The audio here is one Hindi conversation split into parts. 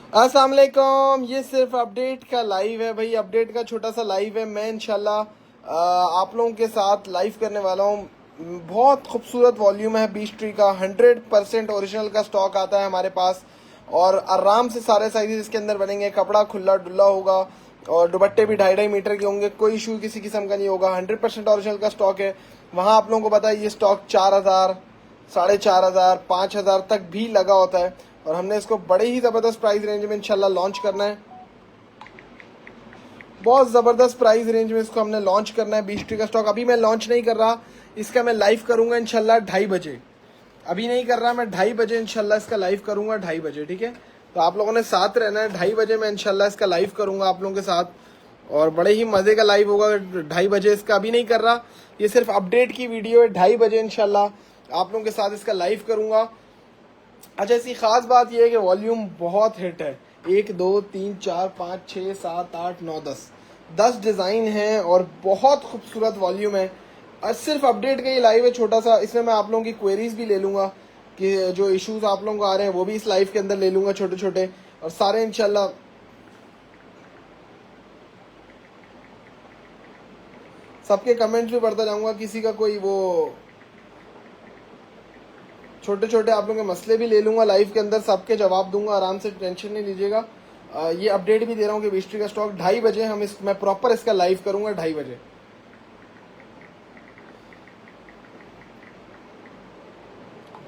अस्सलाम वालेकुम। ये सिर्फ अपडेट का लाइव है भाई, अपडेट का छोटा सा लाइव है। मैं इंशाल्लाह आप लोगों के साथ लाइव करने वाला हूँ। बहुत खूबसूरत वॉल्यूम है बीच ट्री का, 100% ओरिजिनल का स्टॉक आता है हमारे पास और आराम से सारे साइजेस इसके अंदर बनेंगे। कपड़ा खुला डुल्ला होगा और दुपट्टे भी 2.5 मीटर के होंगे, कोई इशू किसी किस्म का नहीं होगा। 100% ओरिजिनल का स्टॉक है। वहाँ आप लोगों को पता है ये स्टॉक 4,000, 4,500, 5,000 तक भी लगा होता है और हमने इसको बड़े ही ज़बरदस्त प्राइस रेंज में इंशाल्लाह लॉन्च करना है। बहुत ज़बरदस्त प्राइस रेंज में इसको हमने लॉन्च करना है। बीच ट्री का स्टॉक अभी मैं लॉन्च नहीं कर रहा, इसका मैं लाइव करूंगा इंशाल्लाह 2:30 बजे। अभी नहीं कर रहा, मैं 2:30 बजे इंशाल्लाह इसका लाइव करूंगा, 2:30 बजे, ठीक है। तो आप लोगों ने साथ रहना है। 2:30 बजे मैं इंशाल्लाह इसका लाइव करूंगा आप लोगों के साथ और बड़े ही मज़े का लाइव होगा 2:30 बजे। इसका अभी नहीं कर रहा, ये सिर्फ अपडेट की वीडियो है। 2:30 बजे इंशाल्लाह आप लोगों के साथ इसका लाइव करूंगा। अच्छा, इसकी खास बात यह है कि वॉल्यूम बहुत हिट है। 1 2 3 4 5 6 7 8 9 10 डिज़ाइन हैं और बहुत खूबसूरत वॉल्यूम है। और सिर्फ अपडेट का ये लाइव है छोटा सा। इसमें मैं आप लोगों की क्वेरीज भी ले लूँगा कि जो इश्यूज आप लोगों को आ रहे हैं वो भी इस लाइव के अंदर ले लूँगा छोटे छोटे, और सारे इंशाल्लाह सबके कमेंट्स भी पढ़ता जाऊँगा। किसी का कोई वो छोटे छोटे आप लोगों के मसले भी ले लूंगा लाइव के अंदर, सबके जवाब दूंगा, आराम से, टेंशन नहीं लीजिएगा। ये अपडेट भी दे रहा हूँ कि बीच ट्री का स्टॉक 2:30 बजे मैं प्रॉपर इसका लाइव करूंगा 2:30 बजे।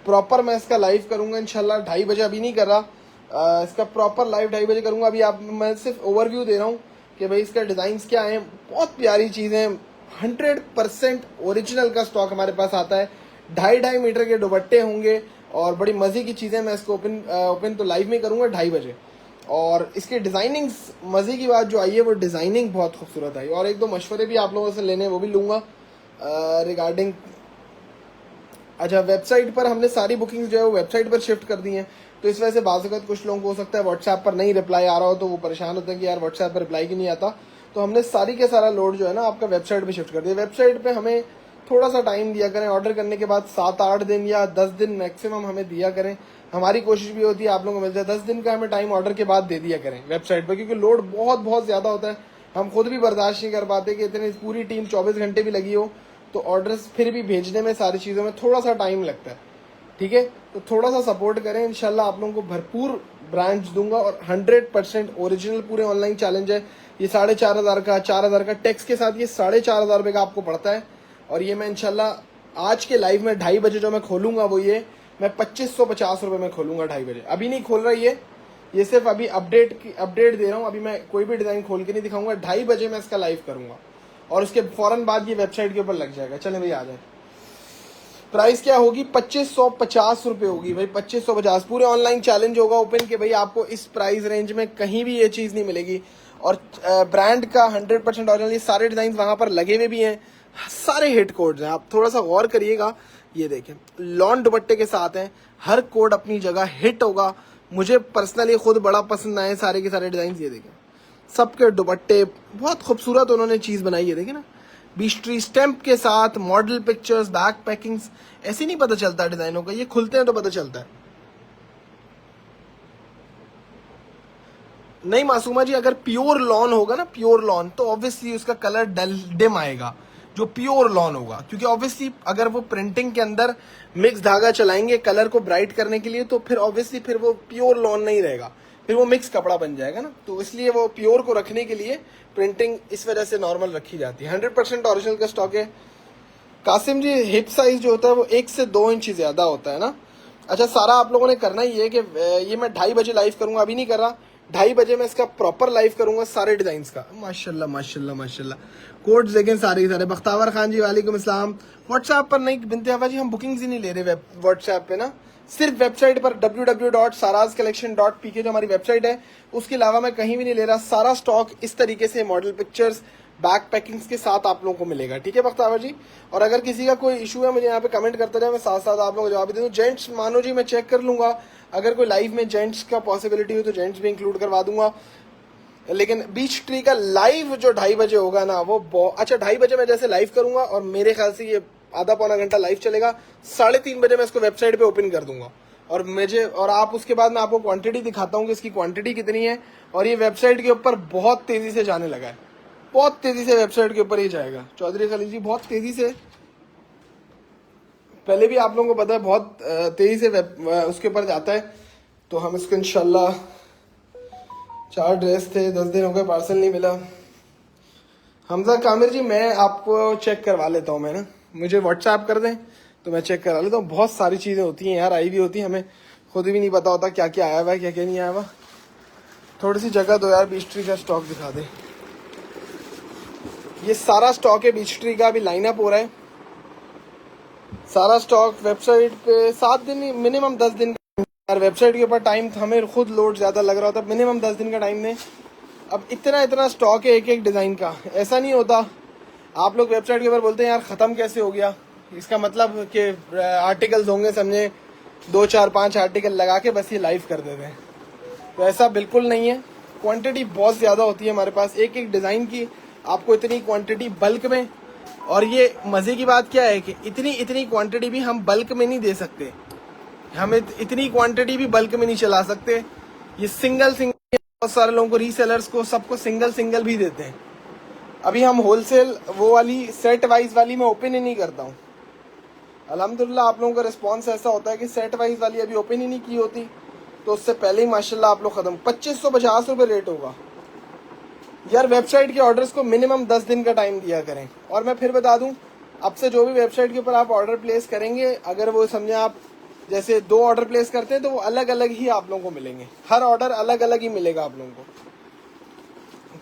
प्रॉपर मैं इसका लाइव करूंगा इंशाल्लाह 2:30 बजे। अभी नहीं कर रहा, इसका प्रॉपर लाइव 2:30 बजे करूंगा। अभी मैं सिर्फ ओवरव्यू दे रहा हूँ कि भाई इसका डिजाइन क्या है। बहुत प्यारी चीजें, 100% ओरिजिनल का स्टॉक हमारे पास आता है। 2.5 मीटर के दुपट्टे होंगे और बड़ी मजे की चीजें। मैं इसको ओपन तो लाइव में करूंगा 2:30 बजे। और इसकी डिजाइनिंग, मजे की बात जो आई है वो डिजाइनिंग बहुत खूबसूरत आई। और 1-2 मशवरे भी आप लोगों से लेने, वो भी लूंगा रिगार्डिंग। अच्छा, वेबसाइट पर हमने सारी बुकिंग्स जो है वो वेबसाइट पर शिफ्ट कर दी हैं, तो इस वजह से बाज़ वक़्त कुछ लोगों को हो सकता है व्हाट्सएप पर नहीं रिप्लाई आ रहा हो, तो वो परेशान होते हैं कि यार व्हाट्सएप पर रिप्लाई क्यों नहीं आता। तो हमने सारी के सारा लोड जो है ना आपका वेबसाइट पे शिफ्ट कर दिया। वेबसाइट पे हमें थोड़ा सा टाइम दिया करें, ऑर्डर करने के बाद 7-8 दिन या 10 दिन मैक्सिमम हमें दिया करें। हमारी कोशिश भी होती है आप लोगों को मिल जाए 10 दिन का हमें टाइम ऑर्डर के बाद दे दिया करें वेबसाइट पर, क्योंकि लोड बहुत बहुत ज़्यादा होता है। हम खुद भी बर्दाश्त नहीं कर पाते कि इतनी पूरी टीम 24 घंटे भी लगी हो तो ऑर्डर्स फिर भी भेजने में, सारी चीज़ों में थोड़ा सा टाइम लगता है, ठीक है। तो थोड़ा सा सपोर्ट करें, इंशाल्लाह आप लोगों को भरपूर ब्रांच दूंगा। और 100% ओरिजिनल पूरे ऑनलाइन चैलेंज है। ये 4,500 का, 4,000 का टैक्स के साथ ये 4,500 रुपये का आपको पड़ता है। और ये मैं इंशाल्लाह आज के लाइव में 2:30 बजे जो मैं खोलूंगा वो ये मैं 2,550 रुपये में खोलूंगा 2:30 बजे। अभी नहीं खोल रहा ये सिर्फ अभी अपडेट दे रहा हूँ। अभी मैं कोई भी डिज़ाइन खोल के नहीं दिखाऊंगा। 2:30 बजे मैं इसका लाइव करूंगा और उसके फौरन बाद ये वेबसाइट के ऊपर लग जाएगा। चले भाई आ जाए। प्राइस क्या होगी? 2,550 रुपये होगी भाई, 2,550। पूरे ऑनलाइन चैलेंज होगा ओपन के भाई आपको इस प्राइस रेंज में कहीं भी ये चीज़ नहीं मिलेगी। और ब्रांड का 100% ओरिजिनल, ये सारे डिज़ाइन वहाँ पर लगे हुए भी हैं, सारे हिट कोड्स हैं। आप थोड़ा सा गौर करिएगा, ये देखें लॉन दुपट्टे के साथ हैं, हर कोड अपनी जगह हिट होगा। मुझे पर्सनली खुद बड़ा पसंद आए सारे के सारे डिज़ाइन। ये देखें सबके दुपट्टे बहुत खूबसूरत उन्होंने चीज़ बनाई है, देखें ना, बीच ट्री स्टैम्प के साथ, मॉडल पिक्चर्स, बैक पैकिंग्स। ऐसे नहीं पता चलता डिजाइनों का, ये खुलते हैं तो पता चलता है। नहीं मासूमा जी, अगर प्योर लॉन होगा ना, प्योर लॉन, तो ऑब्वियसली उसका कलर डल डिम आएगा जो प्योर लॉन होगा, क्योंकि ऑब्वियसली अगर वो प्रिंटिंग के अंदर मिक्स धागा चलाएंगे कलर को ब्राइट करने के लिए, तो फिर ऑब्वियसली फिर वो प्योर लॉन नहीं रहेगा, फिर वो मिक्स कपड़ा बन जाएगा ना। तो इसलिए वो प्योर को रखने के लिए प्रिंटिंग इस वजह से नॉर्मल रखी जाती है। 100% ओरिजिनल का स्टॉक है। कासिम जी, हिप साइज जो होता है वो 1 से 2 इंच ज्यादा होता है ना। अच्छा, सारा आप लोगों ने करना ही है कि ये मैं 2:30 बजे लाइव करूंगा, अभी नहीं कर रहा। 2:30 बजे मैं इसका प्रॉपर लाइव करूंगा सारे डिजाइन का। माशाल्लाह माशाल्लाह माशाल्लाह। कोड्स देखें सारे सारे। बख्तावर खान जी वालेकुम अस्सलाम। व्हाट्सएप पर नहीं बिनते आफा जी, हम बुकिंग्स ही नहीं ले रहे व्हाट्सएप पे ना, सिर्फ वेबसाइट पर www.sarazcollection.pk जो हमारी वेबसाइट है, उसके अलावा मैं कहीं भी नहीं ले रहा। सारा स्टॉक इस तरीके से मॉडल पिक्चर्स, बैक पैकिंग्स के साथ आप लोगों को मिलेगा, ठीक है बख्तावर जी। और अगर किसी का कोई इशू है मुझे यहाँ पे कमेंट करता जाए, मैं साथ साथ आप लोगों को जवाब दे दूँ। जेंट्स मानो जी मैं चेक कर लूंगा, अगर कोई लाइव में जेंट्स का पॉसिबिलिटी हो तो जेंट्स भी इंक्लूड करवा दूंगा। लेकिन बीच ट्री का लाइव जो 2:30 बजे होगा ना वो अच्छा, 2:30 बजे मैं जैसे लाइव करूंगा और मेरे ख्याल से ये आधा पौना घंटा लाइव चलेगा। 3:30 बजे मैं इसको वेबसाइट पे ओपन कर दूंगा और आप उसके बाद मैं आपको क्वांटिटी दिखाता हूँ कि इसकी क्वांटिटी कितनी है। और ये वेबसाइट के ऊपर बहुत तेजी से जाने लगा है, बहुत तेजी से वेबसाइट के ऊपर ही जाएगा। चौधरी खलील जी बहुत तेजी से, पहले भी आप लोगों को पता है बहुत तेजी से उसके ऊपर जाता है। तो हम इसको इंशाल्लाह, 4 ड्रेस थे, 10 दिन हो गए पार्सल नहीं मिला। हमजा कामिर जी मैं आपको चेक करवा लेता हूँ, मैं ना, मुझे व्हाट्सएप कर दें तो मैं चेक करा लेता हूँ। बहुत सारी चीज़ें होती हैं यार, आई भी होती हैं, हमें खुद भी नहीं पता होता क्या क्या आया हुआ है क्या क्या नहीं आया हुआ। थोड़ी सी जगह दो यार, बीच ट्री का स्टॉक दिखा दे। ये सारा स्टॉक है बीच ट्री का, अभी लाइनअप हो रहा है सारा स्टॉक वेबसाइट पे। 7 दिन मिनिमम 10 दिन यार, वेबसाइट के ऊपर टाइम हमें खुद लोड ज़्यादा लग रहा होता है, मिनिमम 10 दिन का टाइम दें। अब इतना स्टॉक है एक एक डिज़ाइन का, ऐसा नहीं होता। आप लोग वेबसाइट के ऊपर बोलते हैं यार ख़त्म कैसे हो गया, इसका मतलब कि आर्टिकल्स होंगे, समझे 2 4 5 आर्टिकल लगा के बस ये लाइव कर देते हैं, तो ऐसा बिल्कुल नहीं है। क्वांटिटी बहुत ज़्यादा होती है हमारे पास, एक एक डिज़ाइन की आपको इतनी क्वांटिटी बल्क में। और ये मज़े की बात क्या है कि इतनी क्वांटिटी भी हम बल्क में नहीं दे सकते, हम इतनी क्वांटिटी भी बल्क में नहीं चला सकते। ये सिंगल बहुत सारे लोगों को, रीसेलर्स को, सबको सिंगल भी देते हैं। अभी हम होलसेल वो वाली सेट वाइज वाली मैं ओपन ही नहीं करता हूँ। अल्हम्दुलिल्लाह आप लोगों का रिस्पांस ऐसा होता है कि सेट वाइज वाली अभी ओपन ही नहीं की होती, तो उससे पहले ही माशाल्लाह आप लोग ख़त्म। 2550 रुपये रेट होगा यार। वेबसाइट के ऑर्डर्स को मिनिमम 10 दिन का टाइम दिया करें। और मैं फिर बता दूं, अब से जो भी वेबसाइट के ऊपर आप ऑर्डर प्लेस करेंगे, अगर वो समझे आप जैसे 2 ऑर्डर प्लेस करते हैं तो वो अलग अलग ही आप लोगों को मिलेंगे, हर ऑर्डर अलग अलग ही मिलेगा आप लोगों को,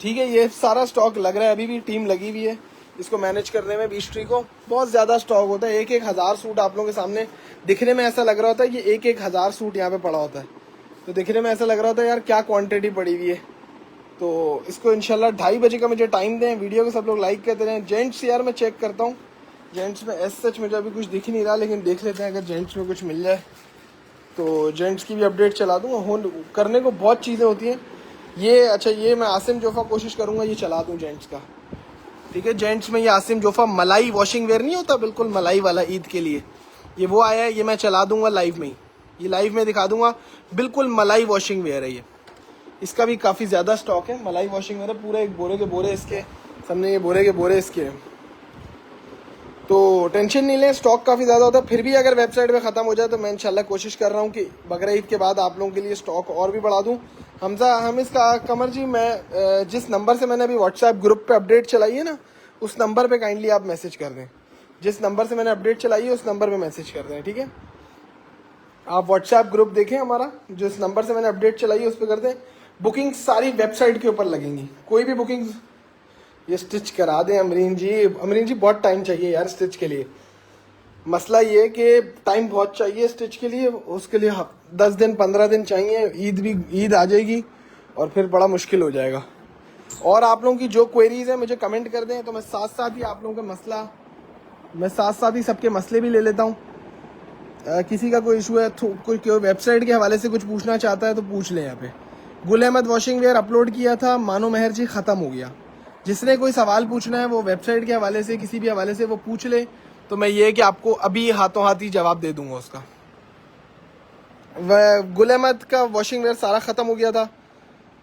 ठीक है। ये सारा स्टॉक लग रहा है, अभी भी टीम लगी हुई है इसको मैनेज करने में। बीच ट्री को बहुत ज़्यादा स्टॉक होता है, 1-1 हज़ार सूट आप लोगों के सामने दिखने में ऐसा लग रहा होता है कि 1-1 हज़ार सूट यहाँ पे पड़ा होता है, तो दिखने में ऐसा लग रहा होता है यार क्या क्वांटिटी पड़ी हुई है। तो इसको इंशाल्लाह 2:30 बजे का मुझे टाइम दें। वीडियो को सब लोग लाइक करते रहें। जेंट्स यार मैं चेक करता हूँ, जेंट्स में एस सच मुझे अभी कुछ दिख नहीं रहा, लेकिन देख लेते हैं अगर जेंट्स में कुछ मिल जाए तो जेंट्स की भी अपडेट चला दूँगा। हो करने को बहुत चीज़ें होती हैं। ये अच्छा, ये मैं आसिम जोफ़ा कोशिश करूँगा ये चला दूँ जेंट्स का, ठीक है। जेंट्स में ये आसिम जोफ़ा मलाई वॉशिंग वेयर नहीं होता, बिल्कुल मलाई वाला ईद के लिए, ये वो आया है, ये मैं चला दूँगा लाइव में ही, ये लाइव में दिखा दूँगा। बिल्कुल मलाई वॉशिंग वेयर है ये, इसका भी काफ़ी ज़्यादा स्टॉक है। मलाई वॉशिंग वेयर पूरे एक बोरे के बोरे इसके सामने, ये बोरे के बोरे इसके हैं, तो टेंशन नहीं लें, स्टॉक काफ़ी ज़्यादा होता है। फिर भी अगर वेबसाइट पे ख़त्म हो जाए तो मैं इंशाल्लाह कोशिश कर रहा हूँ कि बकरा ईद के बाद आप लोगों के लिए स्टॉक और भी बढ़ा दूँ। हम इसका कमर जी, मैं जिस नंबर से मैंने अभी व्हाट्सएप ग्रुप पे अपडेट चलाई है ना, उस नंबर पे काइंडली आप मैसेज कर दें। जिस नंबर से मैंने अपडेट चलाई है उस नंबर पे मैसेज कर दें, ठीक है। आप व्हाट्सएप ग्रुप देखें हमारा, जिस नंबर से मैंने अपडेट चलाई है उस पर कर दें। बुकिंग सारी वेबसाइट के ऊपर लगेंगी, कोई भी बुकिंग ये स्टिच करा दें। अमरीन जी बहुत टाइम चाहिए यार स्टिच के लिए। मसला ये है कि टाइम बहुत चाहिए स्टिच के लिए, उसके लिए 10 दिन 15 दिन चाहिए। ईद आ जाएगी और फिर बड़ा मुश्किल हो जाएगा। और आप लोगों की जो क्वेरीज है मुझे कमेंट कर दें, तो मैं साथ साथ ही आप लोगों का सबके मसले भी ले लेता हूँ। किसी का कोई इशू है, कोई वेबसाइट के हवाले से कुछ पूछना चाहता है तो पूछ लें। यहाँ पे Gul Ahmed washing where upload किया था, मानो मेहर जी ख़त्म हो गया। जिसने कोई सवाल पूछना है वो वेबसाइट के हवाले से, किसी भी हवाले से वो पूछ ले, तो मैं ये कि आपको अभी हाथों हाथ ही जवाब दे दूंगा उसका। गुल अहमद का वॉशिंग वेयर सारा ख़त्म हो गया था,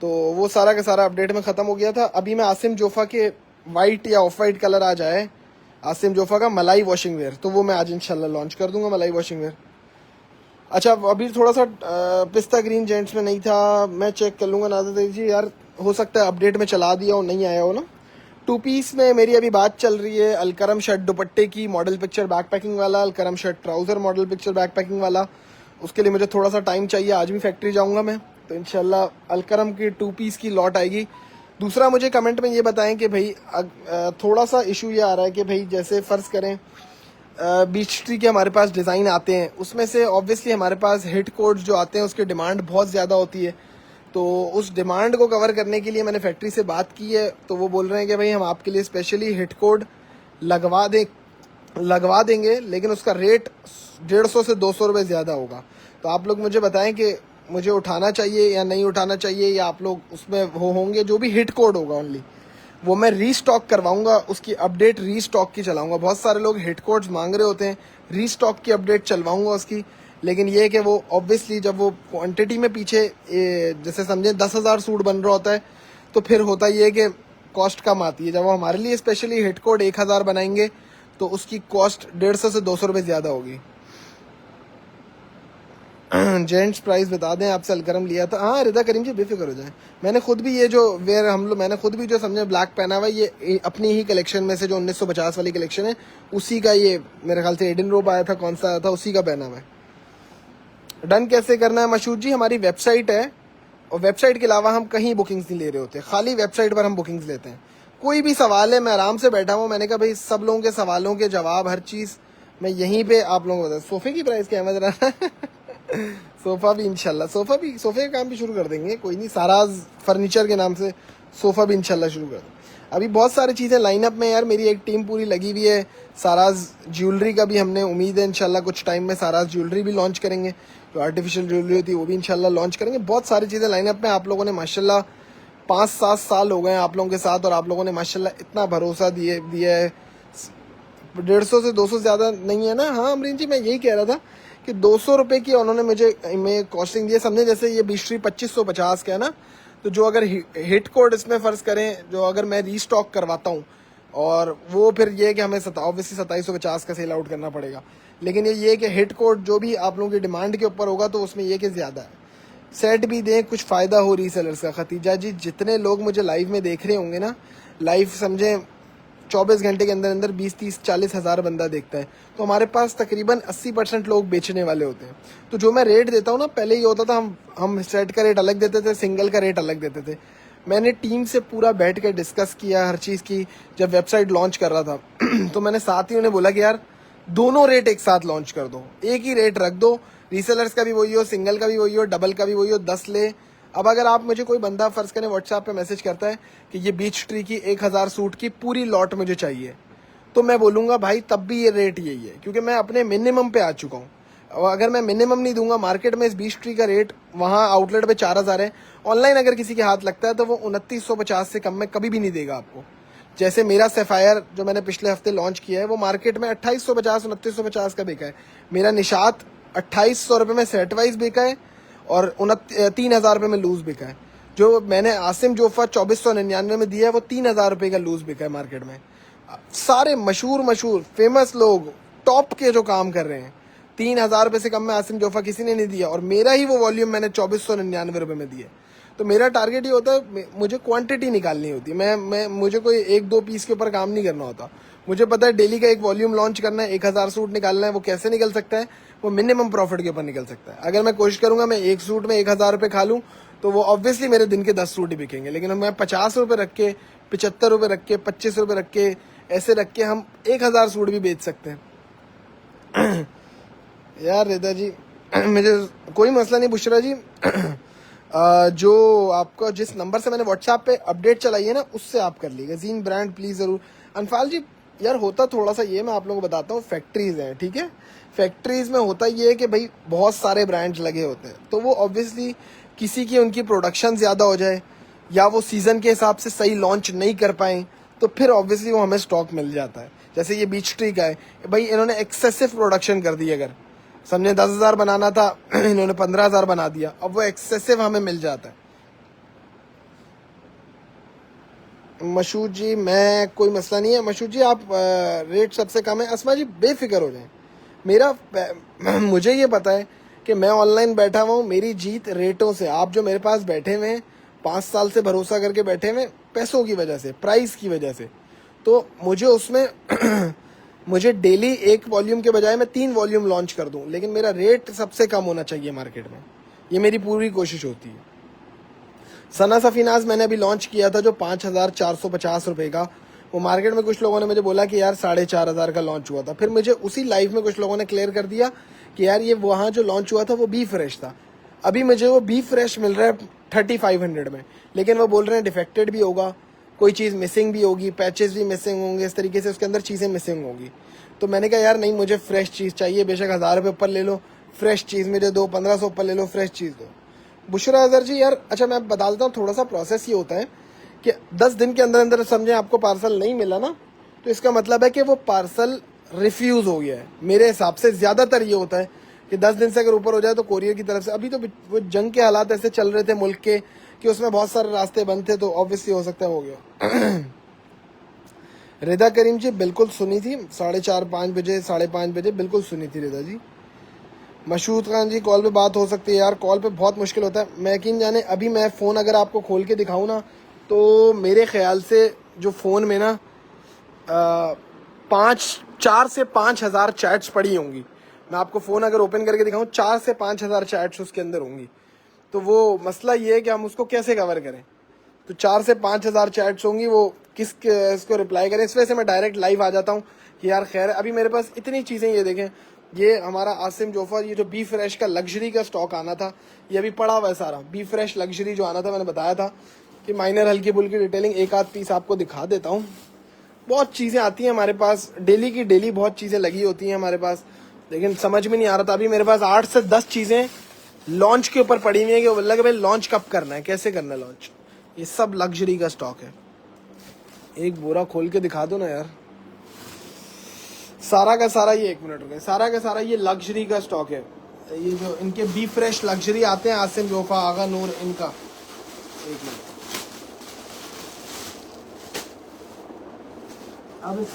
तो वो सारा का सारा अपडेट में ख़त्म हो गया था। अभी मैं आसिम जोफ़ा के वाइट या ऑफ वाइट कलर आ जाए, आसिम जोफ़ा का मलाई वॉशिंग वेयर, तो वो मैं आज इंशाल्लाह लॉन्च कर दूंगा मलाई वॉशिंग वेयर। अच्छा, अभी थोड़ा सा पिस्ता ग्रीन जेंट्स में नहीं था, मैं चेक कर लूँगा। नाज़र जी यार हो सकता है अपडेट में चला दिया हो, नहीं आया हो ना। 2 पीस में मेरी अभी बात चल रही है, अलकरम शर्ट दुपट्टे की मॉडल पिक्चर बैक पैकिंग वाला, Alkaram shirt trouser model picture back packing वाला। उसके लिए मुझे थोड़ा सा टाइम चाहिए, आज भी फैक्ट्री जाऊँगा मैं, तो इंशाल्लाह अलकरम की 2 पीस की लॉट आएगी। दूसरा मुझे कमेंट में ये बताएं कि भाई थोड़ा सा इशू ये आ रहा है कि भाई जैसे फ़र्ज़ करें बीच ट्री के हमारे पास डिज़ाइन आते हैं, उसमें से ऑब्वियसली हमारे पास हिट कोड्स जो आते हैं उसकी डिमांड बहुत ज़्यादा होती है। तो उस डिमांड को कवर करने के लिए मैंने फैक्ट्री से बात की है, तो वो बोल रहे हैं कि भाई हम आपके लिए स्पेशली हिट कोड लगवा देंगे, लेकिन उसका रेट 150 से 200 रुपये ज़्यादा होगा। तो आप लोग मुझे बताएं कि मुझे उठाना चाहिए या नहीं उठाना चाहिए, या आप लोग उसमें होंगे जो भी हिट कोड होगा ओनली वो मैं रीस्टॉक करवाऊंगा, उसकी अपडेट रीस्टॉक की चलाऊंगा। बहुत सारे लोग हिट कोड्स मांग रहे होते हैं, रीस्टॉक की अपडेट चलवाऊंगा उसकी। लेकिन ये कि वो ऑब्वियसली जब वो क्वांटिटी में पीछे जैसे समझे 10,000 सूट बन रहा होता है तो फिर होता ये कि कॉस्ट कम आती है। जब वो हमारे लिए स्पेशली हिट कोड 1,000 बनाएंगे तो उसकी कॉस्ट 150 से 200 रुपये ज़्यादा होगी। जेंट्स प्राइस बता दें, आपसे अलकरम लिया था। हाँ रिदा करीम जी बेफिक्र हो जाए, मैंने खुद भी ये जो वेयर हम लोग मैंने खुद भी जो समझे ब्लैक पहना हुआ है ये अपनी ही कलेक्शन में से जो 1950 वाली कलेक्शन है उसी का, ये मेरे ख्याल से एडिन रोब आया था, कौन सा आया था, उसी का पहना हुआ है। डन कैसे करना है मशहूर जी? हमारी वेबसाइट है और वेबसाइट के अलावा हम कहीं बुकिंग्स नहीं ले रहे होते, खाली वेबसाइट पर हम बुकिंग्स लेते हैं। कोई भी सवाल है मैं आराम से बैठा हूँ, मैंने कहा भाई सब लोगों के सवालों के जवाब हर चीज़ मैं यहीं पे आप लोगों को बता। सोफे की प्राइस क्या है जरा? सोफा भी इंशाल्लाह, सोफे का काम भी शुरू कर देंगे, कोई नहीं, साराज फर्नीचर के नाम से सोफा भी इंशाल्लाह शुरू कर देंगे। अभी बहुत सारी चीज़ें लाइनअप में यार, मेरी एक टीम पूरी लगी हुई है। साराज ज्वेलरी का भी हमने उम्मीद है इंशाल्लाह कुछ टाइम में साराज ज्वेलरी भी लॉन्च करेंगे, जो आर्टिफिशियल ज्वेलरी होती है वो भी इंशाल्लाह लॉन्च करेंगे। बहुत सारी चीज़ें लाइनअप में। आप लोगों ने माशाल्लाह 5-7 साल हो गए हैं आप लोगों के साथ और आप लोगों ने माशाल्लाह इतना भरोसा दिया है। 150 से 200 ज़्यादा नहीं है ना? हाँ अमरीन जी मैं यही कह रहा था कि 200 रुपये की उन्होंने मैं कॉस्टिंग दी, समझे? जैसे ये बीस्ट्री 2550 का है ना, तो जो अगर हिट कोड इसमें फ़र्ज़ करें, जो अगर मैं रीस्टॉक करवाता हूँ और वो फिर ये कि हमें ऑब्वियसली 2750 का सेल आउट करना पड़ेगा, लेकिन ये कि हिट कोड जो भी आप लोगों की डिमांड के ऊपर होगा तो उसमें ये कि ज़्यादा है। सेट भी दें, कुछ फ़ायदा हो रीसेलर्स का। खतीजा जी जितने लोग मुझे लाइव में देख रहे होंगे ना, लाइव समझें 24 घंटे के अंदर अंदर 20-30-40 हज़ार बंदा देखता है, तो हमारे पास तकरीबन 80% लोग बेचने वाले होते हैं। तो जो मैं रेट देता हूँ ना, पहले ये होता था हम सेट का रेट अलग देते थे, सिंगल का रेट अलग देते थे। मैंने टीम से पूरा बैठ कर डिस्कस किया हर चीज़ की, जब वेबसाइट लॉन्च कर रहा था तो मैंने साथ ही उन्हें बोला कि यार दोनों रेट एक साथ लॉन्च कर दो, एक ही रेट रख दो, रीसेलर्स का भी वही हो, सिंगल का भी वही हो, डबल का भी वही हो, 10 ले। अब अगर आप मुझे कोई बंदा फ़र्ज़ करें व्हाट्सएप पे मैसेज करता है कि ये बीच ट्री की 1000 सूट की पूरी लॉट मुझे चाहिए, तो मैं बोलूँगा भाई तब भी ये रेट यही है, क्योंकि मैं अपने मिनिमम पे आ चुका हूँ। और अगर मैं मिनिमम नहीं दूंगा, मार्केट में इस बीच ट्री का रेट वहाँ आउटलेट पे 4000 है, ऑनलाइन अगर किसी के हाथ लगता है तो वो 2950 से कम में कभी भी नहीं देगा आपको। जैसे मेरा सेफायर जो मैंने पिछले हफ्ते लॉन्च किया है वो मार्केट में 2850 2950 का बिका है। मेरा निशात 2800 रुपये में सेट वाइज बिका है और 3000 रुपये में लूज बिका है। जो मैंने आसिम जोफा 2499 में दिया है वो 3000 रुपये का लूज बिका है मार्केट में। सारे मशहूर फेमस लोग टॉप के जो काम कर रहे हैं, 3000 रुपये से कम में आसिम जोफा किसी ने नहीं दिया, और मेरा ही वो वॉल्यूम मैंने 2499 रुपये में दिया। तो मेरा टारगेट ये होता है, मुझे क्वांटिटी निकालनी होती है। मुझे कोई 1-2 पीस के ऊपर काम नहीं करना होता। मुझे पता है डेली का एक वॉल्यूम लॉन्च करना है, 1000 सूट निकालना है। वो कैसे निकल सकता है? वो मिनिमम प्रॉफिट के ऊपर निकल सकता है। अगर मैं कोशिश करूंगा मैं एक सूट में 1000 रुपये खा लूँ तो वो ऑब्वियसली मेरे दिन के 10 सूट ही बिकेंगे। लेकिन मैं 50 रुपये रख के, 75 रुपये रख के, 25 रुपये रख के, ऐसे रख के हम 1000 सूट भी बेच सकते हैं। यार रेदा जी मुझे कोई मसला नहीं। बुशरा जी जो आपका जिस नंबर से मैंने व्हाट्सएप पे अपडेट चलाई है ना, उससे आप कर लीजिएगा। जीन ब्रांड प्लीज़ ज़रूर। अनफाल जी यार होता थोड़ा सा ये, मैं आप लोगों को बताता हूँ, फैक्ट्रीज़ हैं, ठीक है? फैक्ट्रीज़ में होता ये है कि भाई बहुत सारे ब्रांड्स लगे होते हैं, तो वो ऑब्वियसली किसी की उनकी प्रोडक्शन ज़्यादा हो जाए या वो सीज़न के हिसाब से सही लॉन्च नहीं कर पाएँ, तो फिर ऑब्वियसली वो हमें स्टॉक मिल जाता है। जैसे ये बीच ट्री का है भाई, इन्होंने एक्सेसिव प्रोडक्शन कर दी। अगर समझे 10,000 बनाना था इन्होंने 15,000 बना दिया, अब वो एक्सेसिव हमें मिल जाता है। मशहूर जी मैं कोई मसला नहीं है। मशहूर जी आप रेट सबसे कम है। अस्मा जी बेफिक्र हो जाएं, मुझे ये पता है कि मैं ऑनलाइन बैठा हुआ हूँ, मेरी जीत रेटों से। आप जो मेरे पास बैठे हुए हैं 5 साल से भरोसा करके बैठे हुए, पैसों की वजह से, प्राइस की वजह से, तो मुझे उसमें मुझे डेली एक वॉल्यूम के बजाय मैं 3 वॉल्यूम लॉन्च कर दूं, लेकिन मेरा रेट सबसे कम होना चाहिए मार्केट में। ये मेरी पूरी कोशिश होती है। सना सफीनाज मैंने अभी लॉन्च किया था जो 5450 रुपये का, वो मार्केट में कुछ लोगों ने मुझे बोला कि यार 4500 का लॉन्च हुआ था। फिर मुझे उसी लाइव में कुछ लोगों ने क्लियर कर दिया कि यार ये वहाँ जो लॉन्च हुआ था वो बी फ्रेश था। अभी मुझे वो बी फ्रेश मिल रहा है 3500 में, लेकिन वो बोल रहे हैं डिफेक्टेड भी होगा, कोई चीज़ मिसिंग भी होगी, पैचेस भी मिसिंग होंगे, इस तरीके से उसके अंदर चीज़ें मिसिंग होगी। तो मैंने कहा यार नहीं, मुझे फ्रेश चीज़ चाहिए, बेशक 1000 रुपये ऊपर ले लो, फ्रेश चीज़ मुझे दो, 1500 ऊपर ले लो, फ्रेश चीज़ दो। बुशरा अजहर जी यार अच्छा मैं बता देता हूँ, थोड़ा सा प्रोसेस ये होता है कि 10 दिन के अंदर अंदर समझे आपको पार्सल नहीं मिला ना, तो इसका मतलब है कि वो पार्सल रिफ्यूज़ हो गया है। मेरे हिसाब से ज़्यादातर ये होता है कि 10 दिन से अगर ऊपर हो जाए तो कोरियर की तरफ से, अभी तो वो जंग के हालात ऐसे चल रहे थे मुल्क के कि उसमें बहुत सारे रास्ते बंद थे, तो ऑब्वियसली हो सकता है हो गया। रिदा करीम जी बिल्कुल सुनी थी, 4:30-5 बजे 5:30 बजे बिल्कुल सुनी थी रिदा जी। मशहूद खान जी कॉल पे बात हो सकती है यार, कॉल पे बहुत मुश्किल होता है। मैं यकीन जाने अभी मैं फ़ोन अगर आपको खोल के दिखाऊं ना, तो मेरे ख्याल से जो फ़ोन में ना 4 से 5 हज़ार चैट्स पड़ी होंगी। मैं आपको फ़ोन अगर ओपन करके दिखाऊं, 4 से 5 हज़ार चैट्स उसके अंदर होंगी। तो वो मसला ये है कि हम उसको कैसे कवर करें। तो 4 से 5 हज़ार चैट्स होंगी, वो इसको रिप्लाई करें। इस वजह से मैं डायरेक्ट लाइव आ जाता हूँ कि यार खैर अभी मेरे पास इतनी चीज़ें, ये देखें, ये हमारा आसिम जोफर, ये जो बी फ्रेश का लग्जरी का स्टॉक आना था, ये अभी पड़ा हुआ है सारा। बी फ्रेश लग्जरी जो आना था, मैंने बताया था कि माइनर हल्की फुल्की डिटेलिंग, एक आध पीस आपको दिखा देता हूँ। बहुत चीज़ें आती हैं हमारे पास, डेली की डेली बहुत चीज़ें लगी होती हैं हमारे पास, लेकिन समझ में नहीं आ रहा था। अभी मेरे पास 8 से 10 चीज़ें लॉन्च के ऊपर पड़ी हुई है कि वो लगे भाई लॉन्च कब करना है, कैसे करना है लॉन्च। ये सब लग्जरी का स्टॉक है। एक बोरा खोल के दिखा दो ना यार, सारा का सारा, ये 1 मिनट रुके, सारा का सारा ये लग्जरी का स्टॉक है। ये जो इनके बी फ्रेश लग्जरी आते हैं, आसिम जोफा, आगा नूर, इनका 1 मिनट। अब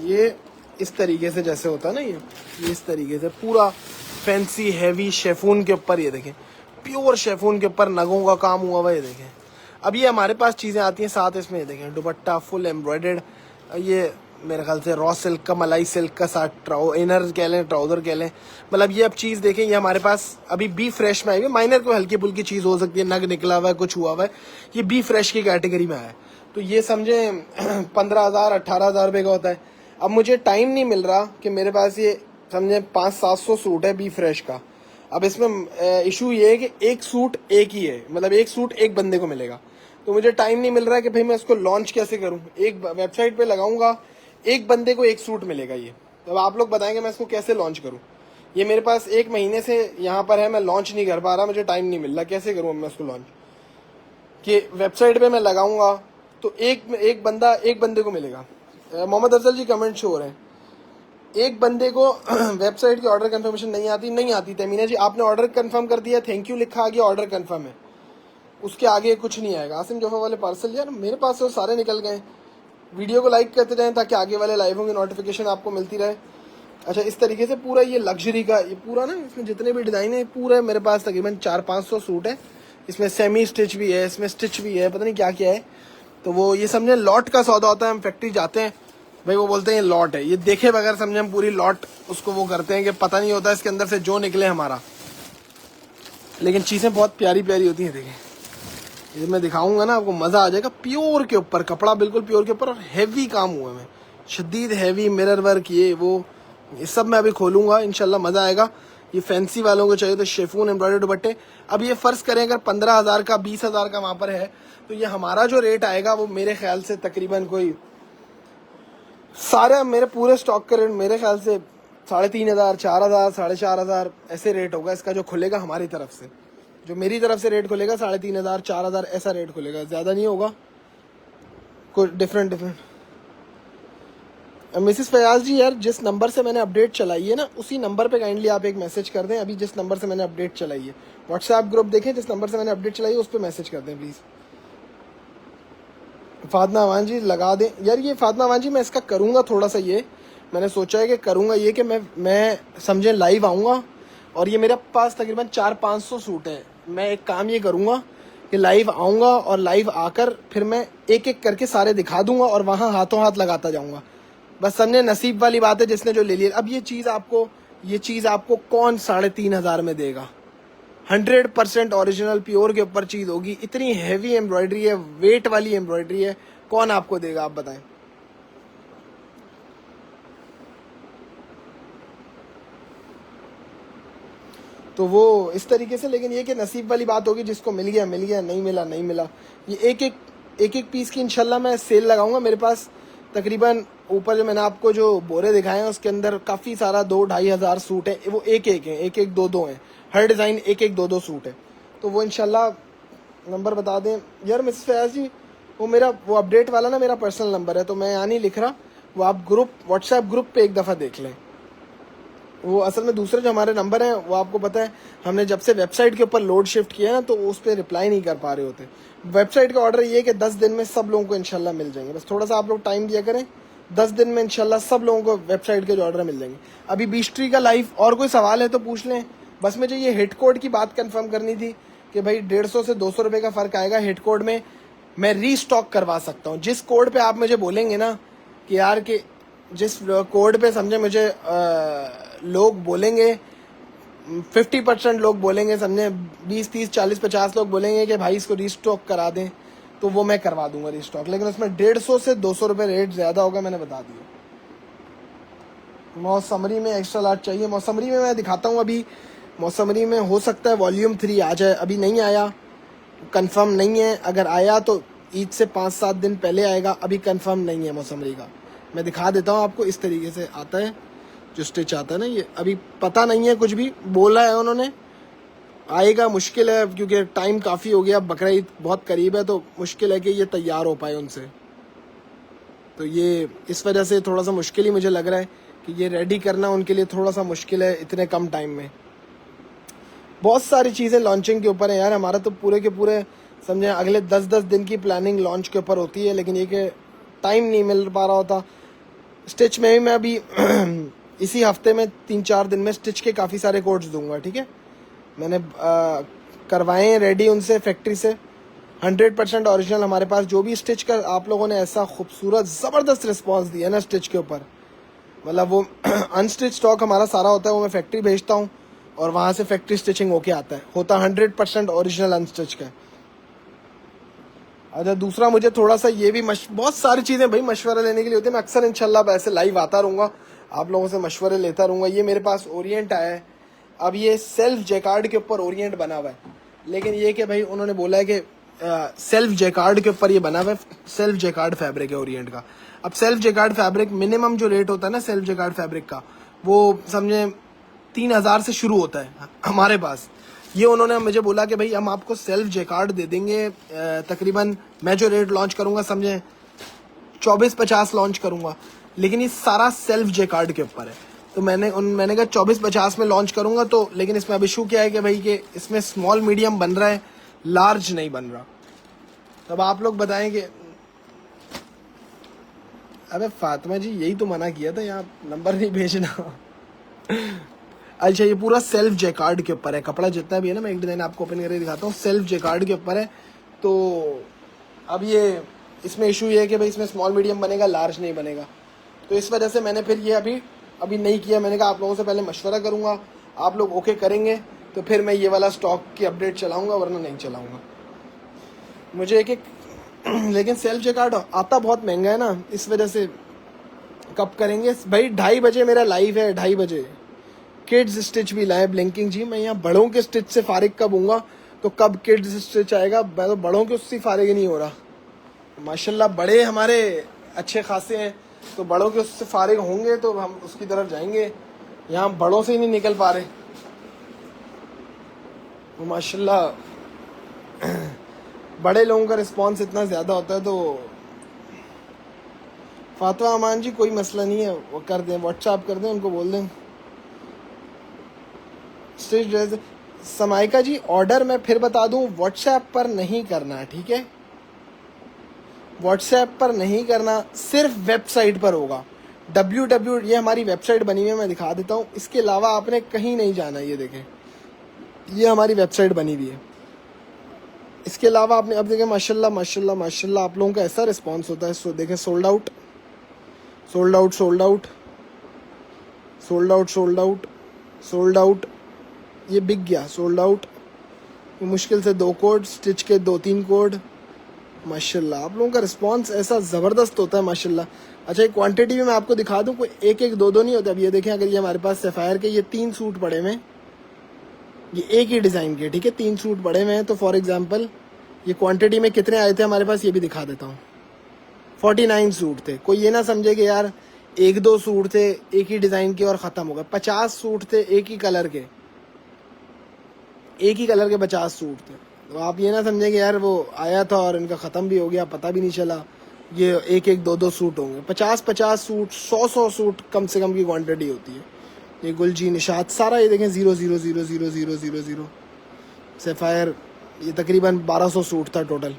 ये इस तरीके से जैसे होता है ना, ये इस तरीके से पूरा फैंसी हैवी शेफून के ऊपर, ये देखें प्योर शेफून के ऊपर नगों का काम हुआ हुआ, ये देखें। अब ये हमारे पास चीज़ें आती हैं साथ इसमें, ये देखें दुपट्टा फुल एम्ब्रॉयडर्ड, ये मेरे ख्याल से रॉ सिल्क का, मलाई सिल्क का साथ इनर कह लें, ट्राउज़र कह लें। मतलब ये अब चीज़ देखें, ये हमारे पास अभी बी फ्रेश में आई है। माइनर कोई हल्की फुल्की चीज़ हो सकती है, नग निकला हुआ है, कुछ हुआ हुआ है, ये बी फ्रेश की कैटेगरी में आया है। तो ये समझे 15,000 18,000 रुपये का होता है। अब मुझे टाइम नहीं मिल रहा कि मेरे पास ये समझे 500-700 सूट है बी फ्रेश का। अब इसमें इशू ये है कि एक सूट एक ही है, मतलब एक सूट एक बंदे को मिलेगा। तो मुझे टाइम नहीं मिल रहा है कि भाई मैं इसको लॉन्च कैसे करूं। एक वेबसाइट पे लगाऊंगा, एक बंदे को एक सूट मिलेगा। ये अब आप लोग बताएंगे मैं इसको कैसे लॉन्च करूं। ये मेरे पास 1 महीने से यहाँ पर है, मैं लॉन्च नहीं कर पा रहा, मुझे टाइम नहीं मिल रहा। कैसे करूँ मैं इसको लॉन्च, कि वेबसाइट पे मैं लगाऊंगा तो एक बंदे को मिलेगा। मोहम्मद अफजल जी कमेंट शो हो रहे हैं, एक बंदे को वेबसाइट की ऑर्डर कंफर्मेशन नहीं आती। तमीना जी आपने ऑर्डर कंफर्म कर दिया, थैंक यू लिखा, आगे ऑर्डर कंफर्म है, उसके आगे कुछ नहीं आएगा। आसिम जोफा वाले पार्सल यार मेरे पास तो सारे निकल गए। वीडियो को लाइक करते रहें ताकि आगे वाले लाइव होंगे नोटिफिकेशन आपको मिलती रहे। अच्छा, इस तरीके से पूरा ये लग्जरी का, ये पूरा ना, इसमें जितने भी डिज़ाइन है पूरा मेरे पास तकरीबन 400-500 सूट है। इसमें सेमी स्टिच भी है, इसमें स्टिच भी है, पता नहीं क्या क्या है। तो वो ये समझे लॉट का सौदा होता है। हम फैक्ट्री जाते हैं भाई, वो बोलते हैं ये लॉट है, ये देखे बगैर समझे हम पूरी लॉट उसको वो करते हैं कि पता नहीं होता इसके अंदर से जो निकले हमारा। लेकिन चीज़ें बहुत प्यारी प्यारी होती हैं। देखें ये मैं दिखाऊंगा ना आपको, मज़ा आ जाएगा। प्योर के ऊपर कपड़ा, बिल्कुल प्योर के ऊपर, और हैवी काम हुआ है, शदीद हैवी मिरर वर्क, ये सब मैं अभी खोलूंगा इंशाल्लाह, मज़ा आएगा। ये फैंसी वालों को चाहिए तो शेफून एम्ब्रॉयडर्ड दुपट्टे। अब ये फ़र्ज़ करें अगर 15,000 का 20,000 का वहाँ पर है, तो ये हमारा जो रेट आएगा वो मेरे ख्याल से तकरीबन कोई सारे मेरे पूरे स्टॉक का रेट मेरे ख्याल से 3,500, 4,000, 4,500 ऐसे रेट होगा इसका जो खुलेगा हमारी तरफ से। जो मेरी तरफ से रेट खुलेगा 3,500, 4,000 ऐसा रेट खुलेगा, ज़्यादा नहीं होगा, कोई डिफरेंट। मिसिस फयाज जी यार, जिस नंबर से मैंने अपडेट चलाई है ना, उसी नंबर पे काइंडली आप एक मैसेज कर दें। अभी जिस नंबर से मैंने अपडेट चलाई है, व्हाट्सएप ग्रुप देखें, जिस नंबर से मैंने अपडेट चलाई है उस पर मैसेज कर दें प्लीज़। फातिमा अवान जी लगा दें यार। ये फातिमा अवान जी मैं इसका करूँगा थोड़ा सा, ये मैंने सोचा है कि करूँगा ये कि मैं समझे लाइव आऊँगा, और ये मेरे पास तकरीबन 400-500 सूट है। मैं एक काम ये करूँगा कि लाइव आऊँगा और लाइव आकर फिर मैं एक एक करके सारे दिखा दूँगा और वहाँ हाथों हाथ लगाता जाऊँगा। बस समझे नसीब वाली बात है जिसने जो ले लिया। अब ये चीज़ आपको कौन 3,500 में देगा? 100% ओरिजिनल प्योर के ऊपर चीज़ होगी, इतनी हैवी एम्ब्रॉयडरी है, वेट वाली एम्ब्रॉयडरी है, कौन आपको देगा आप बताएं। तो वो इस तरीके से, लेकिन ये कि नसीब वाली बात होगी, जिसको मिल गया मिल गया, नहीं मिला नहीं मिला। ये एक पीस की इंशाल्लाह मैं सेल लगाऊंगा। मेरे पास तकरीबन ऊपर जो मैंने आपको जो बोरे दिखाए हैं उसके अंदर काफ़ी सारा 2-2,500 सूट है, वो एक एक 2-2 हैं, हर डिज़ाइन एक 2-2 सूट है। तो वो इंशाल्लाह नंबर बता दें यार मिस फैज़ जी, वो मेरा वो अपडेट वाला ना मेरा पर्सनल नंबर है, तो मैं यहाँ नहीं लिख रहा, वो आप ग्रुप व्हाट्सएप ग्रुप पे एक दफ़ा देख लें। वो असल में दूसरे जो हमारे नंबर हैं वो आपको पता है हमने जब से वेबसाइट के ऊपर लोड शिफ्ट किया ना तो उस पर रिप्लाई नहीं कर पा रहे होते। वेबसाइट का ऑर्डर ये है कि 10 दिन में सब लोगों को इंशाल्लाह मिल जाएंगे, बस थोड़ा सा आप लोग टाइम दिया करें, 10 दिन में इंशाल्लाह सब लोगों को वेबसाइट के जो ऑर्डर मिल जाएंगे। अभी बीस्ट्री का लाइव और कोई सवाल है तो पूछ लें। बस मुझे ये हिट कोड की बात कंफर्म करनी थी कि भाई 150 से 200 रुपये का फ़र्क आएगा हिट कोड में। मैं रीस्टॉक करवा सकता हूँ जिस कोड पे आप मुझे बोलेंगे ना कि यार कि जिस कोड पे समझे मुझे लोग बोलेंगे 50% लोग बोलेंगे, समझे 20 30 40 50 लोग बोलेंगे कि भाई इसको रीस्टॉक करा दें, तो वो मैं करवा दूंगा रीस्टॉक, लेकिन उसमें 150 से 200 रुपये रेट ज़्यादा होगा, मैंने बता दिया। मौसमरी में एक्स्ट्रा लार्ज चाहिए, मौसमरी में मैं दिखाता हूँ। अभी मौसमरी में हो सकता है वॉल्यूम 3 आ जाए, अभी नहीं आया, कंफर्म नहीं है। अगर आया तो ईद से 5-7 दिन पहले आएगा, अभी कंफर्म नहीं है मौसमरी का। मैं दिखा देता हूँ आपको, इस तरीके से आता है जो स्टिच आता है ना, ये अभी पता नहीं है, कुछ भी बोला है उन्होंने, आएगा मुश्किल है क्योंकि टाइम काफ़ी हो गया, बकरा ईद बहुत करीब है, तो मुश्किल है कि ये तैयार हो पाए उनसे। तो ये इस वजह से थोड़ा सा मुश्किल ही मुझे लग रहा है कि ये रेडी करना उनके लिए थोड़ा सा मुश्किल है इतने कम टाइम में। बहुत सारी चीज़ें लॉन्चिंग के ऊपर है यार, हमारा तो पूरे के पूरे समझे अगले 10-10 दिन की प्लानिंग लॉन्च के ऊपर होती है, लेकिन ये कि टाइम नहीं मिल पा रहा होता। स्टिच में भी मैं अभी इसी हफ्ते में 3-4 दिन में स्टिच के काफ़ी सारे कोड्स दूंगा, ठीक है। मैंने करवाए हैं रेडी उनसे फैक्ट्री से, 100% ओरिजिनल। हमारे पास जो भी स्टिच का आप लोगों ने ऐसा खूबसूरत ज़बरदस्त रिस्पांस दिया ना स्टिच के ऊपर, मतलब वो अनस्टिच स्टॉक हमारा सारा होता है, वो मैं फैक्ट्री भेजता हूँ और वहाँ से फैक्ट्री स्टिचिंग होके आता है, होता 100% ओरिजिनल अनस्टिच का। अच्छा दूसरा मुझे थोड़ा सा ये भी बहुत सारी चीज़ें भाई मशवरा लेने के लिए होती है। मैं अक्सर इंशाल्लाह ऐसे लाइव आता रहूँगा, आप लोगों से मशवरे लेता रहूँगा। ये मेरे पास ओरिएंट आया है, अब ये सेल्फ जैकार्ड के ऊपर ओरिएंट बना हुआ है, लेकिन ये कि भाई उन्होंने बोला है कि सेल्फ जैकार्ड के ऊपर ये बना हुआ है, सेल्फ जैकार्ड फैब्रिक है ओरिएंट का। अब सेल्फ जैकार्ड फैब्रिक मिनिमम जो रेट होता है ना सेल्फ जैकार्ड फैब्रिक का, वो समझे 3000 से शुरू होता है हमारे पास। ये उन्होंने मुझे बोला कि भाई हम आपको सेल्फ जैकार्ड दे देंगे, तकरीबन मैं जो रेट लॉन्च करूंगा समझे 24-50 लॉन्च करूंगा, लेकिन ये सारा सेल्फ जैकार्ड के ऊपर है। तो मैंने कहा 24-50 में लॉन्च करूंगा, तो लेकिन इसमें अब इशू क्या है कि भाई कि इसमें स्मॉल मीडियम बन रहा है, लार्ज नहीं बन रहा। तब आप लोग बताएं कि अबे फातिमा जी यही तो मना किया था, यहाँ नंबर नहीं भेजना। अच्छा ये पूरा सेल्फ जैकार्ड के ऊपर है, कपड़ा जितना भी है ना, मैं एक डिजाइन आपको ओपन करके दिखाता हूँ, सेल्फ जैकार्ड के ऊपर है। तो अब ये इसमें इशू ये है कि भाई इसमें स्मॉल मीडियम बनेगा, लार्ज नहीं बनेगा, तो इस वजह से मैंने फिर ये अभी नहीं किया। मैंने कहा आप लोगों से पहले मशवरा करूँगा, आप लोग ओके करेंगे तो फिर मैं ये वाला स्टॉक की अपडेट चलाऊँगा, वरना नहीं चलाऊँगा। मुझे एक लेकिन सेल्फ जैकार्ड आता बहुत महंगा है ना, इस वजह से कब करेंगे भाई। 2:30 बजे मेरा लाइव है, 2:30 बजे। किड्स स्टिच भी लाए ब्लिंकिंग जी, मैं यहाँ बड़ों के स्टिच से फारिग कब हूँगा, तो कब किड्स स्टिच आएगा, मैं तो बड़ों के उससे फारिग नहीं हो रहा। माशाल्लाह बड़े हमारे अच्छे खासे हैं, तो बड़ों के उससे फारिग होंगे तो हम उसकी तरफ जाएंगे, यहाँ बड़ों से ही नहीं निकल पा रहे। तो माशाल्लाह बड़े लोगों का रिस्पांस इतना ज़्यादा होता है। तो फातिमा अमान जी कोई मसला नहीं है, वो कर दें, व्हाट्सएप कर दें, उनको बोल दें स्टिच ड्रेस। समाइका जी ऑर्डर मैं फिर बता दूं, व्हाट्सएप पर नहीं करना, ठीक है, व्हाट्सएप पर नहीं करना, सिर्फ वेबसाइट पर होगा। ये हमारी वेबसाइट बनी हुई है, मैं दिखा देता हूँ, इसके अलावा आपने कहीं नहीं जाना। ये देखें, ये हमारी वेबसाइट बनी हुई है, इसके अलावा आपने अब देखें माशाल्लाह माशाल्लाह माशाल्लाह आप लोगों का ऐसा रिस्पॉन्स होता है। देखें sold out sold out sold out sold out sold out sold out, ये बिक गया, सोल्ड आउट। मुश्किल से 2 कोड, स्टिच के 2-3 कोड। माशाल्लाह आप लोगों का रिस्पांस ऐसा ज़बरदस्त होता है माशाल्लाह। अच्छा एक क्वांटिटी भी मैं आपको दिखा दूं, कोई 1-1 2-2 नहीं होता। अब ये देखें, अगर ये हमारे पास सफ़ायर के ये 3 सूट पड़े हुए हैं, ये एक ही डिज़ाइन के, ठीक है, 3 सूट पड़े हुए हैं, तो फॉर एग्जांपल ये क्वांटिटी में कितने आए थे हमारे पास, ये भी दिखा देता हूँ। 49 सूट थे। कोई ये ना समझे कि यार 1-2 सूट थे एक ही डिज़ाइन के और ख़त्म हो गए। 50 सूट थे एक ही कलर के, एक ही कलर के 50 सूट थे। तो आप ये ना समझें कि यार वो आया था और इनका ख़त्म भी हो गया, पता भी नहीं चला। ये एक एक दो दो सूट होंगे, 50 सूट, 100 सूट कम से कम की क्वांटिटी होती है। ये गुलजी, निशात, सारा ये देखें 0000000 सैफायर, ये तकरीबन 1200 सूट था टोटल।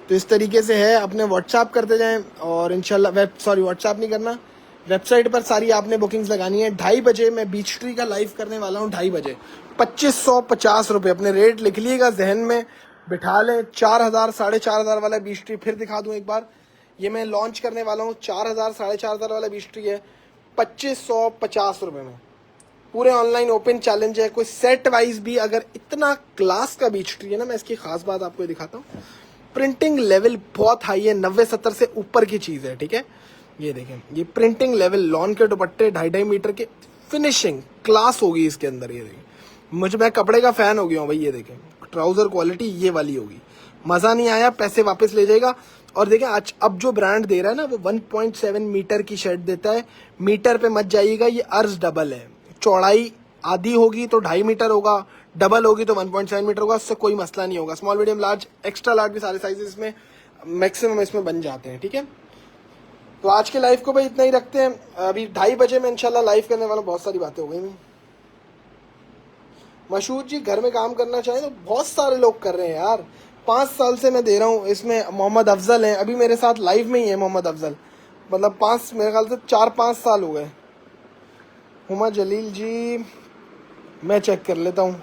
तो इस तरीके से है, अपने व्हाट्सएप करते जाएं और इंशाल्लाह व्हाट्सएप नहीं करना, वेबसाइट पर सारी आपने बुकिंग्स लगानी है। 2:30 बजे मैं बीच ट्री का लाइव करने वाला हूँ, 2:30 बजे। 2550 रुपये, अपने रेट लिख लीजिएगा, जहन में बिठा लें। 4000 4500 वाला बीच ट्री फिर दिखा दूं एक बार, ये मैं लॉन्च करने वाला हूँ। 4000 4500 वाला बीच ट्री है 2550 रुपये में। पूरे ऑनलाइन ओपन चैलेंज है। कोई सेट वाइज भी अगर इतना क्लास का बीच ट्री है ना, मैं इसकी खास बात आपको दिखाता हूँ। प्रिंटिंग लेवल बहुत हाई है, 90-70 से ऊपर की चीज़ है, ठीक है। ये देखें, ये प्रिंटिंग लेवल, लॉन के दुपट्टे 2.5 मीटर के, फिनिशिंग क्लास होगी इसके अंदर। ये देखें, मैं कपड़े का फैन हो गया हूँ भाई। ये देखें, ट्राउजर क्वालिटी ये वाली होगी। मज़ा नहीं आया, पैसे वापस ले जाएगा। और देखें आज अब जो ब्रांड दे रहा है ना, वो 1.7 मीटर की शर्ट देता है। मीटर पे मत जाइएगा, ये अर्ज डबल है। चौड़ाई आधी होगी तो 2.5 मीटर होगा, डबल होगी तो 1.7 मीटर होगा। उससे कोई मसला नहीं होगा। Small, medium, large, extra large भी सारे साइजेस इसमें मैक्सिमम इसमें बन जाते हैं, ठीक है। तो आज के लाइव को भाई इतना ही रखते हैं। अभी 2:30 बजे मैं इंशाल्लाह लाइव करने वाला हूँ। बहुत सारी बातें हो गई। मशहूर जी, घर में काम करना चाहें तो बहुत सारे लोग कर रहे हैं यार। 5 साल से मैं दे रहा हूँ। इसमें मोहम्मद अफजल हैं, अभी मेरे साथ लाइव में ही है मोहम्मद अफजल। मतलब 5, मेरे ख्याल से 4-5 साल हो गए। हुमा जलील जी, मैं चेक कर लेता हूँ।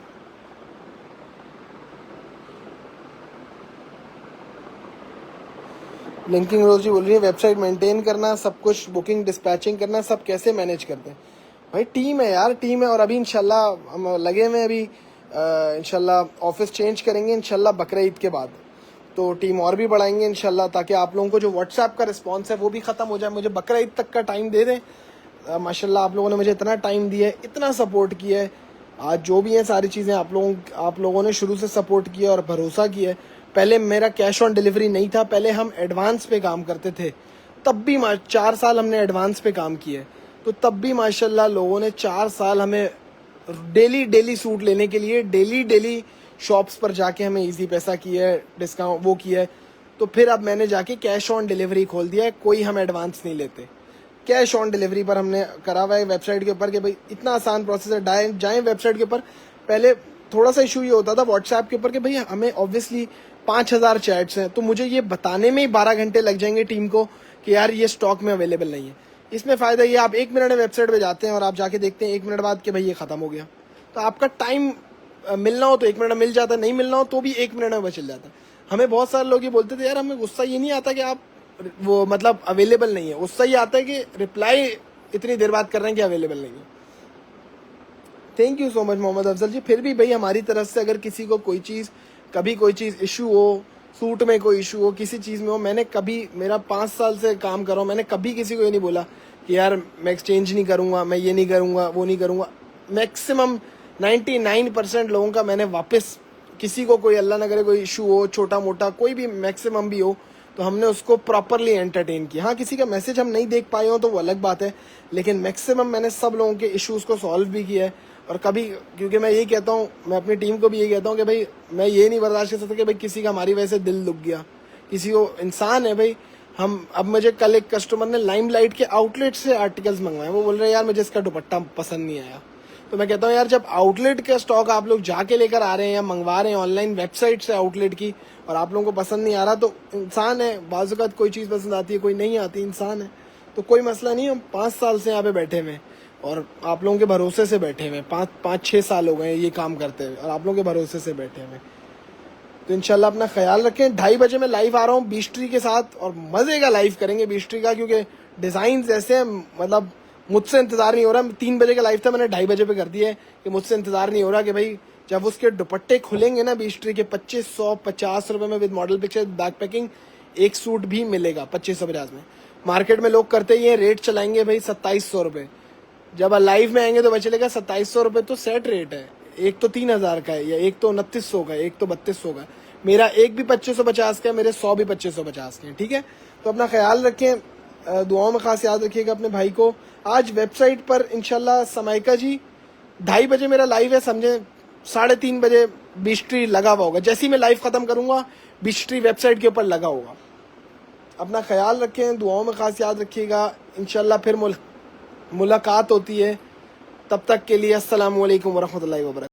लिंकिंग रोज जी बोल रही है, वेबसाइट मेंटेन करना, सब कुछ बुकिंग डिस्पैचिंग करना, सब कैसे मैनेज करते हैं भाई? टीम है यार, टीम है। और अभी इंशाल्लाह हम लगे हुए, अभी इंशाल्लाह ऑफिस चेंज करेंगे इंशाल्लाह बकरा ईद के बाद। तो टीम और भी बढ़ाएंगे इंशाल्लाह, ताकि आप लोगों को जो व्हाट्सएप का रिस्पॉन्स है वो भी ख़त्म हो जाए। मुझे बकरा ईद तक का टाइम दे दें। माशाल्लाह आप लोगों ने मुझे इतना टाइम दिया है, इतना सपोर्ट किया है। आज जो भी है सारी चीज़ें आप लोगों ने शुरू से सपोर्ट किया और भरोसा किया है। पहले मेरा कैश ऑन डिलीवरी नहीं था, पहले हम एडवांस पे काम करते थे। तब भी 4 साल हमने एडवांस पे काम किया, तो तब भी माशाल्लाह लोगों ने 4 साल हमें डेली सूट लेने के लिए डेली शॉप्स पर जाके हमें इजी पैसा किया है, डिस्काउंट वो किया है। तो फिर अब मैंने जाके कैश ऑन डिलीवरी खोल दिया है। कोई हम एडवांस नहीं लेते, कैश ऑन डिलीवरी पर हमने करा हुआ है वेबसाइट के ऊपर कि भाई इतना आसान प्रोसेस है। जाएं वेबसाइट के ऊपर। पहले थोड़ा सा इशू ये होता था व्हाट्सएप के ऊपर कि भाई हमें ऑब्वियसली 5000 चैट्स हैं, तो मुझे ये बताने में ही 12 घंटे लग जाएंगे टीम को कि यार ये स्टॉक में अवेलेबल नहीं है। इसमें फ़ायदा ये, आप 1 मिनट में वेबसाइट पे जाते हैं और आप जाके देखते हैं 1 मिनट बाद कि भाई ये ख़त्म हो गया। तो आपका टाइम मिलना हो तो 1 मिनट में मिल जाता, नहीं मिलना हो तो भी 1 मिनट में बचल जाता। हमें बहुत सारे लोग ये बोलते थे, यार हमें गुस्सा ये नहीं आता कि आप वो मतलब अवेलेबल नहीं है, गुस्सा ये आता है कि रिप्लाई इतनी देर बाद कर रहे हैं कि अवेलेबल नहीं है। Thank you so much Mohammad Afzal ji. फिर भी भाई हमारी तरफ से अगर किसी को कोई चीज़, कभी कोई चीज़ इशू हो, सूट में कोई इशू हो, किसी चीज़ में हो, मैंने कभी, मेरा 5 साल से काम कर रहा हूँ, मैंने कभी किसी को ये नहीं बोला कि यार मैं एक्सचेंज नहीं करूँगा, मैं ये नहीं करूँगा, वो नहीं करूँगा। मैक्सिमम 99% लोगों का मैंने वापस, किसी को कोई अल्लाह न करे कोई इशू हो, छोटा मोटा कोई भी, मैक्सिमम भी हो, तो हमने उसको प्रॉपरली एंटरटेन किया। हाँ, किसी का मैसेज हम नहीं देख पाए हो तो वो अलग बात है, लेकिन मैक्सिमम मैंने सब लोगों के इश्यूज़ को सॉल्व भी किया है। और कभी, क्योंकि मैं यही कहता हूँ, मैं अपनी टीम को भी यही कहता हूँ कि भाई मैं ये नहीं बर्दाश्त कर सकता कि भाई किसी का हमारी वजह से दिल दुख गया। किसी को, इंसान है भाई हम। अब मुझे कल एक कस्टमर ने लाइमलाइट के आउटलेट से आर्टिकल्स मंगवाए, वो बोल रहे हैं यार मुझे इसका दुपट्टा पसंद नहीं आया। तो मैं कहता हूँ यार, जब आउटलेट का स्टॉक आप लोग जाके लेकर आ रहे हैं या मंगवा रहे हैं ऑनलाइन वेबसाइट से आउटलेट की, और आप लोगों को पसंद नहीं आ रहा, तो इंसान है, बाज़ औक़ात कोई चीज़ पसंद आती है, कोई नहीं आती, इंसान है। तो कोई मसला नहीं। हम 5 साल से यहाँ पे बैठे हुए हैं और आप लोगों के भरोसे से बैठे हुए हैं। 5-6 साल हो गए ये काम करते हुए और आप लोगों के भरोसे से बैठे हुए। तो इंशाल्लाह अपना ख्याल रखें। 2:30 बजे मैं लाइव आ रहा हूँ बीच ट्री के साथ, और मज़े का लाइव करेंगे बीच ट्री का, क्योंकि डिज़ाइन ऐसे हैं, मतलब मुझसे इंतज़ार नहीं हो रहा। 3 बजे का लाइव था, मैंने 2:30 बजे पे कर दिया है कि मुझसे इंतज़ार नहीं हो रहा कि भाई जब उसके दुपट्टे खुलेंगे ना बीच ट्री के, 2550 रुपये में with model picture back packing, एक सूट भी मिलेगा 2550 में। मार्केट में लोग करते ही ये रेट चलाएंगे भाई 2700 रुपये। जब लाइव में आएंगे तो पता चलेगा 2700 रुपये तो सेट रेट है। एक तो 3000 का है, या एक तो 2900 का है, एक तो 3200 का है। मेरा एक भी 2550 का है, मेरे 100 भी 2550 के हैं, ठीक है। तो अपना ख्याल रखें, दुआओं में खास याद रखिएगा अपने भाई को। आज वेबसाइट पर इंशाल्लाह समाइका जी 2:30 बजे मेरा लाइव है, समझें 3:30 बजे बीच ट्री लगा हुआ होगा। जैसे ही मैं लाइव ख़त्म करूँगा बीच ट्री वेबसाइट के ऊपर लगा होगा। अपना ख्याल रखें, दुआओं में ख़ास याद रखिएगा। इंशाल्लाह फिर मुलाकात होती है। तब तक के लिए अस्सलामु अलैकुम वरहमतुल्लाहि वबरकातुहू।